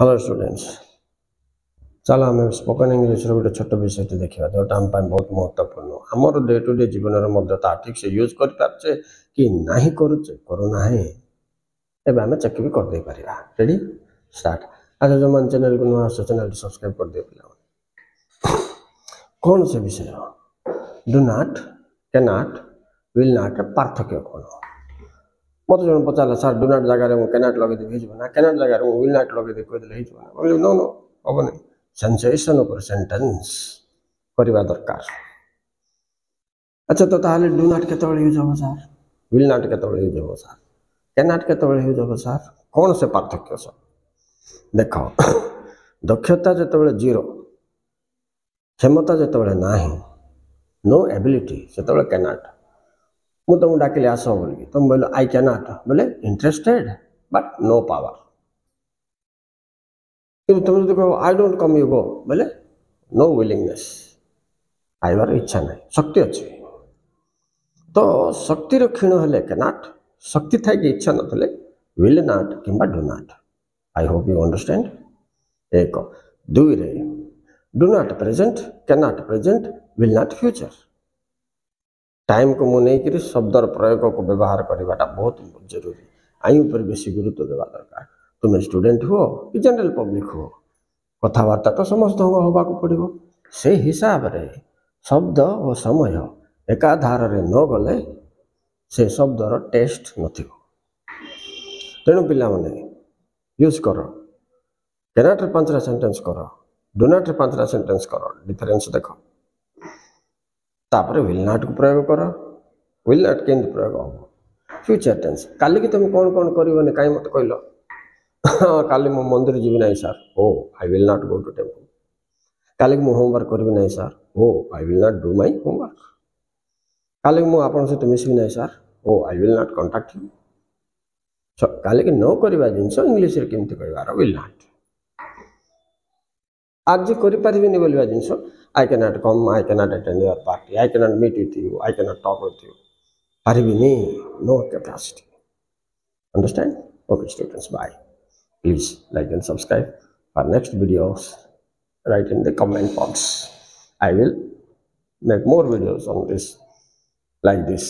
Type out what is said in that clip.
Hello students, चलो आम spoken English गोटे छोट विषय देखा जोटा आम बहुत महत्वपूर्ण आमर डे टू डे जीवन ठीक से यूज कर पार्चे कि नहीं करुचे करूना एवं आम चेक भी करदे पारा। Ready start. अच्छा जो मैंने चैनल को नुआ चैनल सब्सक्राइब कर दिए पे कौन से विषय do not can not will not पार्थक्य कौन मत जो पचारा सर डू नॉट जगह कैन नॉट लगे ना कैन नॉट जगह विल नॉट लगे कहदे नो नो हम नहीं सेंसेशन ऊपर सेंटेंस करवा दरकार। अच्छा तो ताहले डू नॉट केते यूज हम सर विल नॉट केते यूज हम सर कैन नॉट केते यूज हम सर कौन से पार्थक्य सर देख दक्षता जो जीरो क्षमता जो ना नो एबिलिटी से कैन नॉट मु तुमको डाकिली आस बोल तुम बोल आई कैन नॉट बोले इंटरेस्टेड बट नो पावर कि तुम जो कह I don't come you go बोले नो विलिंगनेस आईबार इच्छा ना शक्ति अच्छी तो शक्तिर क्षीण हेले कैनॉट शक्ति थाई कि इच्छा नथले विल नॉट किंबा do not. I hope you understand. एक दुई रे do not present cannot present will not future time को मुझे शब्दर प्रयोग को व्यवहार करवाटा बहुत जरूरी आई उपर बेसी गुरुत्व देवा दरकार। तुम स्टूडेंट हो कि जनरल पब्लिक हो कथबार्ता तो समस्त होगा पड़ो से हिसाब रे शब्द और समय एकाधार रे न गले से शब्दर टेस्ट नथिबो। तेणु पिला माने यूज कर कैनॉट रे 5टा सेंटेंस कर डू नॉट रे 5टा सेंटेंस कर डिफरेंस देख तापर विल नॉट को प्रयोग कर विल नॉट के प्रयोग हम फ्यूचर टेंस काली की तुम कौन कौन कर कहीं मत कहल काली मो मंदिर जीवी ना सर ओ I will not go to temple काली मु होमवर्क करी ना सर ओ I will not do my homework काली मु आपन सहित मिसबी ना सर ओ I will not contact you काली की न करवा जिनस इंग्लिश रे केमती कहबार विल नॉट आज करि परिबिनी बोलवा जिनस I can not come I can not attend your party I can not meet with you I can not talk with you परिबिनी no capacity. Understand. Okay students bye. Please like and subscribe for next videos. Write in the comment box. I will make more videos on this like this.